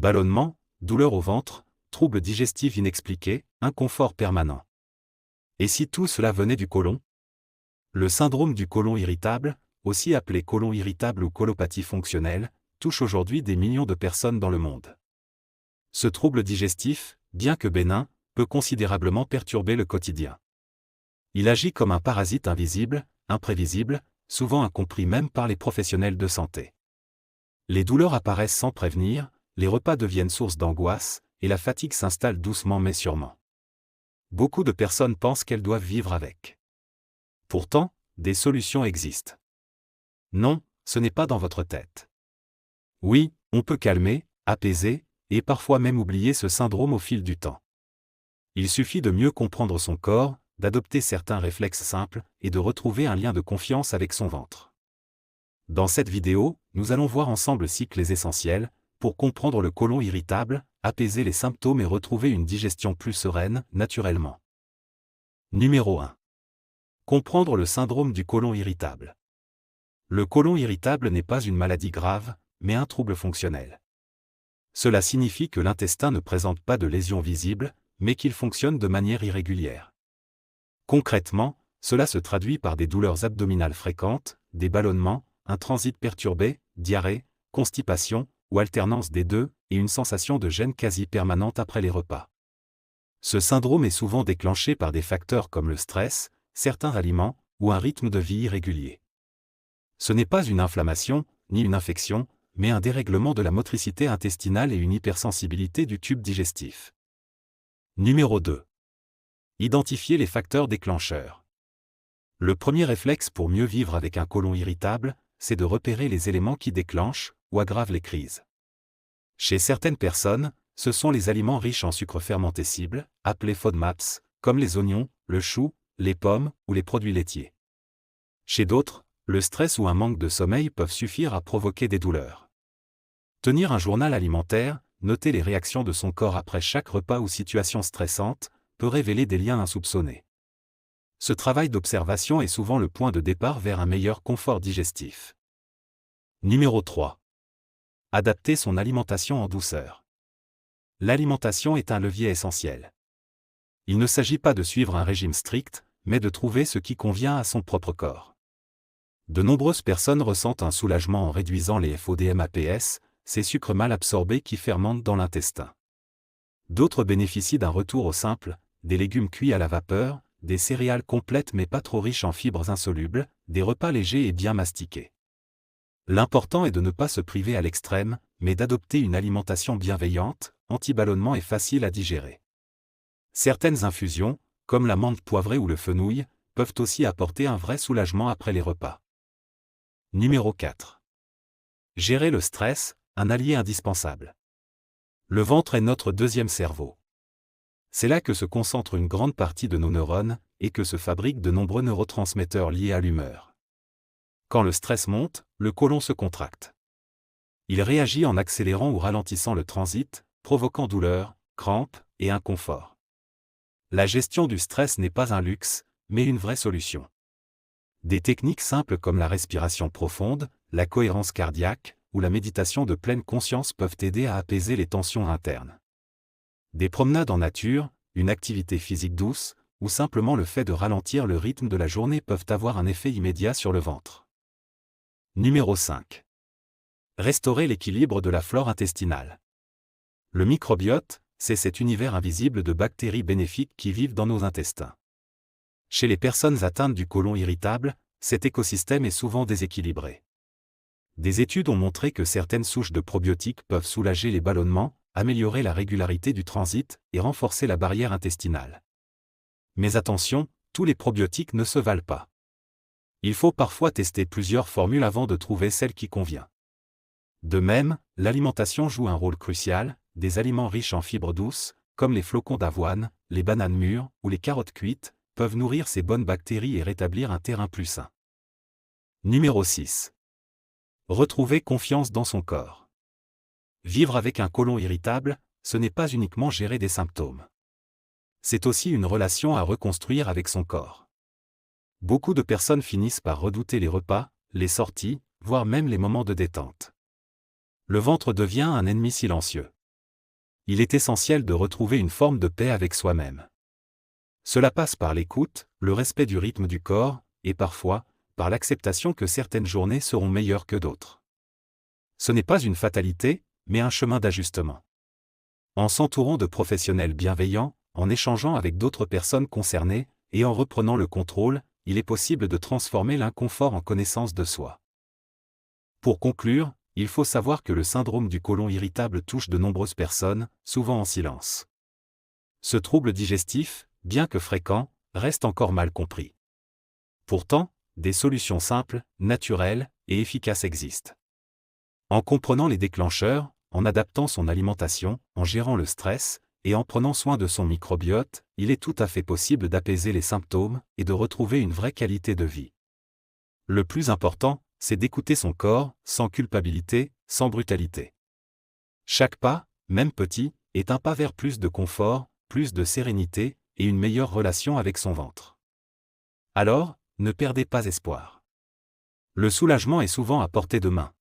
Ballonnement, douleur au ventre, troubles digestifs inexpliqués, inconfort permanent. Et si tout cela venait du côlon? Le syndrome du côlon irritable, aussi appelé côlon irritable ou colopathie fonctionnelle, touche aujourd'hui des millions de personnes dans le monde. Ce trouble digestif, bien que bénin, peut considérablement perturber le quotidien. Il agit comme un parasite invisible, imprévisible, souvent incompris même par les professionnels de santé. Les douleurs apparaissent sans prévenir, les repas deviennent source d'angoisse, et la fatigue s'installe doucement mais sûrement. Beaucoup de personnes pensent qu'elles doivent vivre avec. Pourtant, des solutions existent. Non, ce n'est pas dans votre tête. Oui, on peut calmer, apaiser, et parfois même oublier ce syndrome au fil du temps. Il suffit de mieux comprendre son corps, d'adopter certains réflexes simples, et de retrouver un lien de confiance avec son ventre. Dans cette vidéo, nous allons voir ensemble 6 clés essentielles, pour comprendre le côlon irritable, apaiser les symptômes et retrouver une digestion plus sereine, naturellement. Numéro 1. Comprendre le syndrome du côlon irritable. Le côlon irritable n'est pas une maladie grave, mais un trouble fonctionnel. Cela signifie que l'intestin ne présente pas de lésions visibles, mais qu'il fonctionne de manière irrégulière. Concrètement, cela se traduit par des douleurs abdominales fréquentes, des ballonnements, un transit perturbé, diarrhée, constipation, ou alternance des deux, et une sensation de gêne quasi permanente après les repas. Ce syndrome est souvent déclenché par des facteurs comme le stress, certains aliments, ou un rythme de vie irrégulier. Ce n'est pas une inflammation, ni une infection, mais un dérèglement de la motricité intestinale et une hypersensibilité du tube digestif. Numéro 2. Identifier les facteurs déclencheurs. Le premier réflexe pour mieux vivre avec un côlon irritable, c'est de repérer les éléments qui déclenchent ou aggravent les crises. Chez certaines personnes, ce sont les aliments riches en sucre fermenté cible, appelés FODMAPs, comme les oignons, le chou, les pommes ou les produits laitiers. Chez d'autres, le stress ou un manque de sommeil peuvent suffire à provoquer des douleurs. Tenir un journal alimentaire, noter les réactions de son corps après chaque repas ou situation stressante, peut révéler des liens insoupçonnés. Ce travail d'observation est souvent le point de départ vers un meilleur confort digestif. Numéro 3. Adapter son alimentation en douceur. L'alimentation est un levier essentiel. Il ne s'agit pas de suivre un régime strict, mais de trouver ce qui convient à son propre corps. De nombreuses personnes ressentent un soulagement en réduisant les FODMAPs, ces sucres mal absorbés qui fermentent dans l'intestin. D'autres bénéficient d'un retour au simple, des légumes cuits à la vapeur, des céréales complètes mais pas trop riches en fibres insolubles, des repas légers et bien mastiqués. L'important est de ne pas se priver à l'extrême, mais d'adopter une alimentation bienveillante, anti-ballonnement et facile à digérer. Certaines infusions, comme la menthe poivrée ou le fenouil, peuvent aussi apporter un vrai soulagement après les repas. Numéro 4. Gérer le stress, un allié indispensable. Le ventre est notre deuxième cerveau. C'est là que se concentre une grande partie de nos neurones, et que se fabriquent de nombreux neurotransmetteurs liés à l'humeur. Quand le stress monte, le côlon se contracte. Il réagit en accélérant ou ralentissant le transit, provoquant douleur, crampes et inconfort. La gestion du stress n'est pas un luxe, mais une vraie solution. Des techniques simples comme la respiration profonde, la cohérence cardiaque, ou la méditation de pleine conscience peuvent aider à apaiser les tensions internes. Des promenades en nature, une activité physique douce, ou simplement le fait de ralentir le rythme de la journée peuvent avoir un effet immédiat sur le ventre. Numéro 5. Restaurer l'équilibre de la flore intestinale. Le microbiote, c'est cet univers invisible de bactéries bénéfiques qui vivent dans nos intestins. Chez les personnes atteintes du côlon irritable, cet écosystème est souvent déséquilibré. Des études ont montré que certaines souches de probiotiques peuvent soulager les ballonnements, améliorer la régularité du transit et renforcer la barrière intestinale. Mais attention, tous les probiotiques ne se valent pas. Il faut parfois tester plusieurs formules avant de trouver celle qui convient. De même, l'alimentation joue un rôle crucial, des aliments riches en fibres douces, comme les flocons d'avoine, les bananes mûres ou les carottes cuites, peuvent nourrir ces bonnes bactéries et rétablir un terrain plus sain. Numéro 6. Retrouver confiance dans son corps. Vivre avec un côlon irritable, ce n'est pas uniquement gérer des symptômes. C'est aussi une relation à reconstruire avec son corps. Beaucoup de personnes finissent par redouter les repas, les sorties, voire même les moments de détente. Le ventre devient un ennemi silencieux. il est essentiel de retrouver une forme de paix avec soi-même. Cela passe par l'écoute, le respect du rythme du corps, et parfois, par l'acceptation que certaines journées seront meilleures que d'autres. Ce n'est pas une fatalité, mais un chemin d'ajustement. En s'entourant de professionnels bienveillants, en échangeant avec d'autres personnes concernées, et en reprenant le contrôle, il est possible de transformer l'inconfort en connaissance de soi. Pour conclure, il faut savoir que le syndrome du côlon irritable touche de nombreuses personnes, souvent en silence. Ce trouble digestif, bien que fréquent, reste encore mal compris. Pourtant, des solutions simples, naturelles et efficaces existent. En comprenant les déclencheurs, en adaptant son alimentation, en gérant le stress, et en prenant soin de son microbiote, il est tout à fait possible d'apaiser les symptômes et de retrouver une vraie qualité de vie. Le plus important, c'est d'écouter son corps, sans culpabilité, sans brutalité. Chaque pas, même petit, est un pas vers plus de confort, plus de sérénité, et une meilleure relation avec son ventre. Alors, ne perdez pas espoir. Le soulagement est souvent à portée de main.